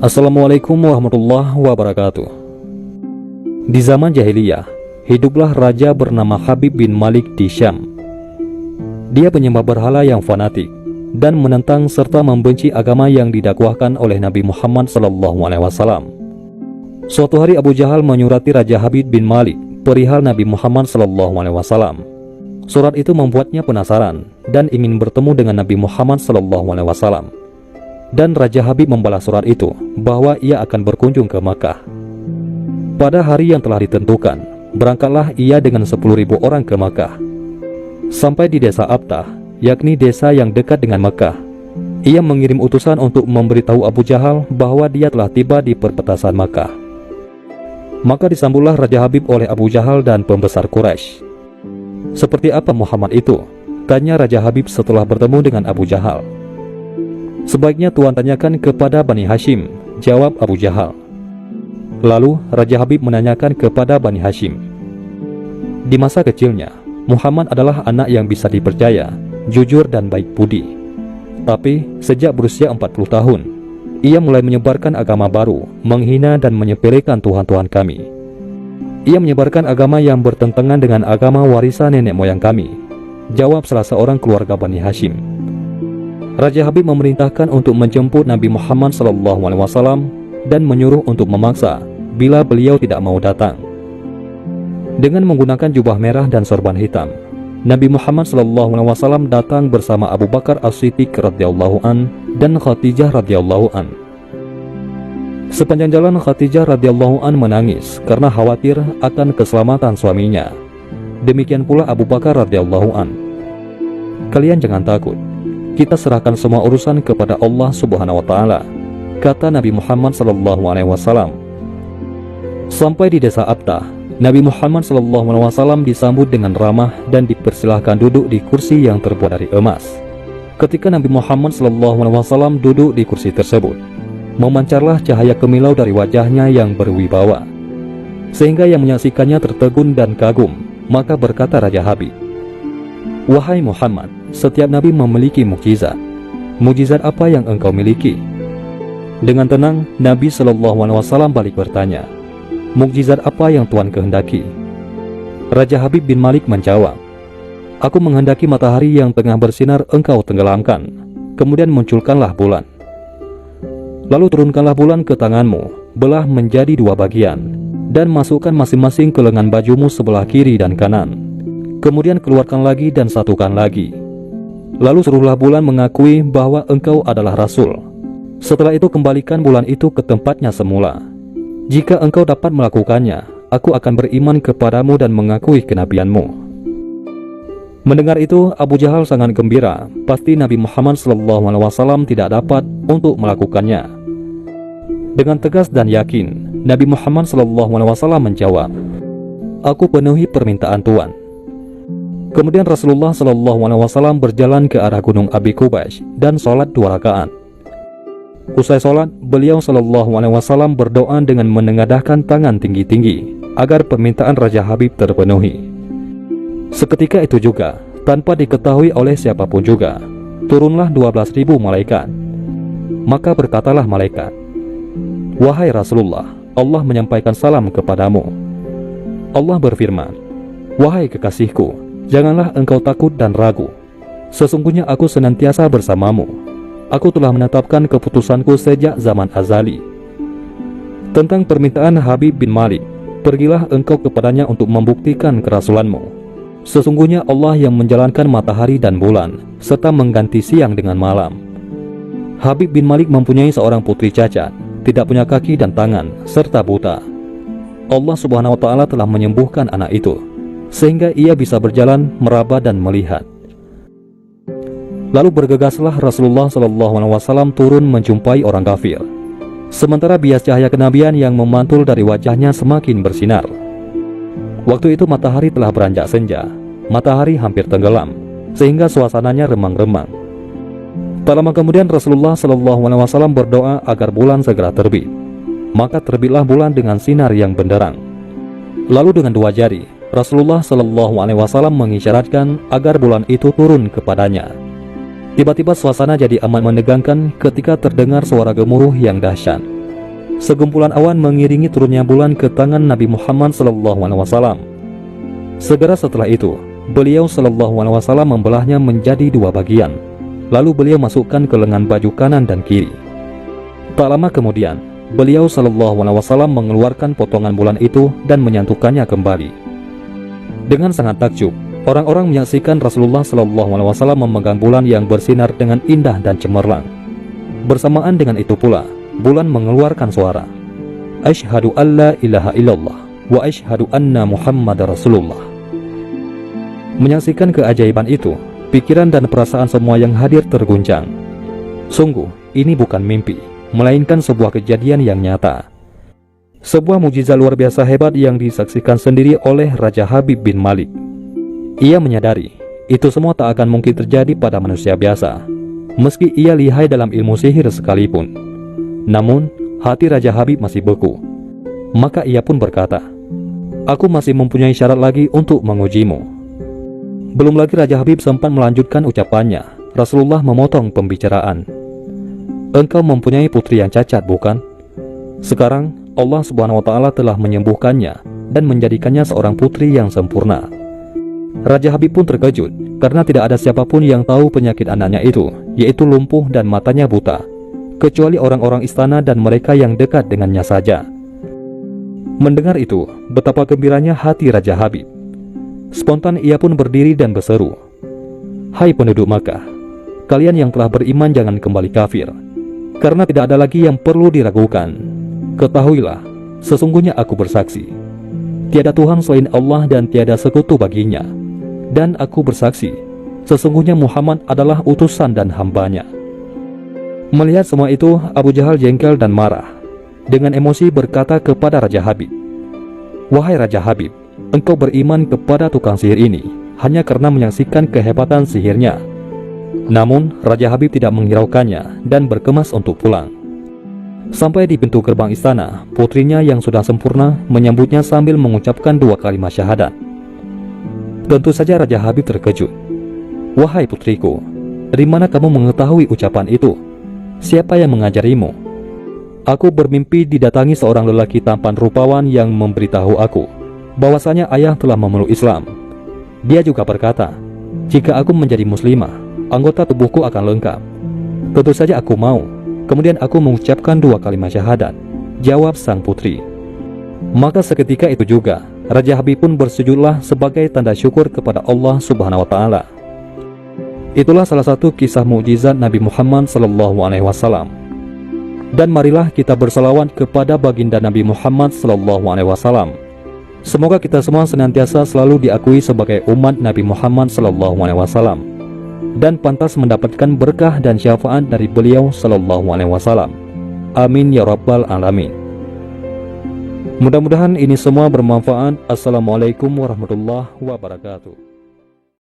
Assalamualaikum warahmatullahi wabarakatuh. Di zaman jahiliyah, hiduplah raja bernama Habib bin Malik di Syam. Dia penyembah berhala yang fanatik dan menentang serta membenci agama yang didakwahkan oleh Nabi Muhammad SAW. Suatu hari Abu Jahal menyurati Raja Habib bin Malik perihal Nabi Muhammad SAW. Surat itu membuatnya penasaran dan ingin bertemu dengan Nabi Muhammad SAW. Dan Raja Habib membalas surat itu bahwa ia akan berkunjung ke Makkah. Pada hari yang telah ditentukan, berangkatlah ia dengan 10.000 orang ke Makkah. Sampai di desa Abtah, yakni desa yang dekat dengan Makkah, ia mengirim utusan untuk memberitahu Abu Jahal bahwa dia telah tiba di perbatasan Makkah. Maka disambutlah Raja Habib oleh Abu Jahal dan pembesar Quraisy. "Seperti apa Muhammad itu?" tanya Raja Habib setelah bertemu dengan Abu Jahal. "Sebaiknya Tuan tanyakan kepada Bani Hashim," jawab Abu Jahal. Lalu Raja Habib menanyakan kepada Bani Hashim. Di masa kecilnya, Muhammad adalah anak yang bisa dipercaya, jujur dan baik budi. Tapi sejak berusia 40 tahun, ia mulai menyebarkan agama baru, menghina dan menyepelekan Tuhan-Tuhan kami. Ia menyebarkan agama yang bertentangan dengan agama warisan nenek moyang kami, jawab salah seorang keluarga Bani Hashim. Raja Habib memerintahkan untuk menjemput Nabi Muhammad SAW dan menyuruh untuk memaksa bila beliau tidak mau datang. Dengan menggunakan jubah merah dan sorban hitam, Nabi Muhammad SAW datang bersama Abu Bakar As-Siddiq radhiyallahu an dan Khadijah radhiyallahu an. Sepanjang jalan Khadijah radhiyallahu an menangis karena khawatir akan keselamatan suaminya. Demikian pula Abu Bakar radhiyallahu an. "Kalian jangan takut. Kita serahkan semua urusan kepada Allah Subhanahu wa Ta'ala," kata Nabi Muhammad SAW. Sampai di desa Abtah, Nabi Muhammad SAW disambut dengan ramah dan dipersilahkan duduk di kursi yang terbuat dari emas. Ketika Nabi Muhammad SAW duduk di kursi tersebut, memancarlah cahaya kemilau dari wajahnya yang berwibawa, sehingga yang menyaksikannya tertegun dan kagum. Maka berkata Raja Habib, "Wahai Muhammad, setiap nabi memiliki mukjizat. Mukjizat apa yang engkau miliki?" Dengan tenang, Nabi SAW balik bertanya, "Mukjizat apa yang Tuhan kehendaki?" Raja Habib bin Malik menjawab, "Aku menghendaki matahari yang tengah bersinar engkau tenggelamkan, kemudian munculkanlah bulan. Lalu turunkanlah bulan ke tanganmu, belah menjadi 2 bagian, dan masukkan masing-masing ke lengan bajumu sebelah kiri dan kanan. Kemudian keluarkan lagi dan satukan lagi. Lalu suruhlah bulan mengakui bahwa engkau adalah Rasul. Setelah itu kembalikan bulan itu ke tempatnya semula. Jika engkau dapat melakukannya, aku akan beriman kepadamu dan mengakui kenabianmu." Mendengar itu, Abu Jahal sangat gembira. Pasti Nabi Muhammad SAW tidak dapat untuk melakukannya. Dengan tegas dan yakin, Nabi Muhammad SAW menjawab, "Aku penuhi permintaan Tuan." Kemudian Rasulullah SAW berjalan ke arah gunung Abi Qubays dan sholat 2 rakaat. Usai sholat, beliau SAW berdoa dengan menengadahkan tangan tinggi-tinggi agar permintaan Raja Habib terpenuhi. Seketika itu juga, tanpa diketahui oleh siapapun juga, turunlah 12.000 malaikat. Maka berkatalah malaikat, "Wahai Rasulullah, Allah menyampaikan salam kepadamu." Allah berfirman, "Wahai kekasihku, janganlah engkau takut dan ragu. Sesungguhnya aku senantiasa bersamamu. Aku telah menetapkan keputusanku sejak zaman azali." Tentang permintaan Habib bin Malik, "Pergilah engkau kepadanya untuk membuktikan kerasulanmu. Sesungguhnya Allah yang menjalankan matahari dan bulan, serta mengganti siang dengan malam." Habib bin Malik mempunyai seorang putri cacat, tidak punya kaki dan tangan, serta buta. Allah Subhanahu wa Ta'ala telah menyembuhkan anak itu, sehingga ia bisa berjalan, meraba dan melihat. Lalu bergegaslah Rasulullah SAW turun menjumpai orang kafir, sementara bias cahaya kenabian yang memantul dari wajahnya semakin bersinar. Waktu itu matahari telah beranjak senja, matahari hampir tenggelam, sehingga suasananya remang-remang. Tak lama kemudian Rasulullah SAW berdoa agar bulan segera terbit. Maka terbitlah bulan dengan sinar yang benderang. Lalu dengan 2 jari Rasulullah SAW mengisyaratkan agar bulan itu turun kepadanya. Tiba-tiba suasana jadi amat menegangkan ketika terdengar suara gemuruh yang dahsyat. Segumpulan awan mengiringi turunnya bulan ke tangan Nabi Muhammad SAW. Segera setelah itu, beliau SAW membelahnya menjadi dua bagian. Lalu beliau masukkan ke lengan baju kanan dan kiri. Tak lama kemudian, beliau SAW mengeluarkan potongan bulan itu dan menyantukannya kembali. Dengan sangat takjub, orang-orang menyaksikan Rasulullah SAW memegang bulan yang bersinar dengan indah dan cemerlang. Bersamaan dengan itu pula, bulan mengeluarkan suara, "Asyhadu alla ilaha illallah wa asyhadu anna Muhammadar Rasulullah." Menyaksikan keajaiban itu, pikiran dan perasaan semua yang hadir terguncang. Sungguh, ini bukan mimpi, melainkan sebuah kejadian yang nyata. Sebuah mukjizat luar biasa hebat yang disaksikan sendiri oleh Raja Habib bin Malik. Ia menyadari, itu semua tak akan mungkin terjadi pada manusia biasa, meski ia lihai dalam ilmu sihir sekalipun. Namun, hati Raja Habib masih beku. Maka ia pun berkata, "Aku masih mempunyai syarat lagi untuk mengujimu." Belum lagi Raja Habib sempat melanjutkan ucapannya, Rasulullah memotong pembicaraan. "Engkau mempunyai putri yang cacat, bukan? Sekarang Allah Subhanahu wa Ta'ala telah menyembuhkannya dan menjadikannya seorang putri yang sempurna." Raja Habib pun terkejut karena tidak ada siapapun yang tahu penyakit anaknya itu, yaitu lumpuh dan matanya buta, kecuali orang-orang istana dan mereka yang dekat dengannya saja. Mendengar itu, betapa gembiranya hati Raja Habib. Spontan ia pun berdiri dan berseru, "Hai penduduk Makkah, kalian yang telah beriman jangan kembali kafir, karena tidak ada lagi yang perlu diragukan. Ketahuilah, sesungguhnya aku bersaksi, tiada Tuhan selain Allah dan tiada sekutu baginya. Dan aku bersaksi, sesungguhnya Muhammad adalah utusan dan hambanya." Melihat semua itu, Abu Jahal jengkel dan marah. Dengan emosi berkata kepada Raja Habib, "Wahai Raja Habib, engkau beriman kepada tukang sihir ini hanya karena menyaksikan kehebatan sihirnya." Namun, Raja Habib tidak menghiraukannya dan berkemas untuk pulang. Sampai di pintu gerbang istana, putrinya yang sudah sempurna menyambutnya sambil mengucapkan 2 kalimat syahadat. Tentu saja Raja Habib terkejut. "Wahai putriku, dari mana kamu mengetahui ucapan itu? Siapa yang mengajarimu?" "Aku bermimpi didatangi seorang lelaki tampan rupawan yang memberitahu aku bahwasanya ayah telah memeluk Islam. Dia juga berkata, jika aku menjadi muslimah, anggota tubuhku akan lengkap. Tentu saja aku mau. Kemudian aku mengucapkan 2 kalimat syahadat," jawab sang putri. Maka seketika itu juga Raja Habib pun bersujudlah sebagai tanda syukur kepada Allah Subhanahu wa Ta'ala. Itulah salah satu kisah mukjizat Nabi Muhammad SAW. Dan marilah kita bersalawat kepada baginda Nabi Muhammad SAW. Semoga kita semua senantiasa selalu diakui sebagai umat Nabi Muhammad SAW dan pantas mendapatkan berkah dan syafaat dari beliau SAW. Amin ya rabbal alamin. Mudah-mudahan ini semua bermanfaat. Assalamualaikum warahmatullahi wabarakatuh.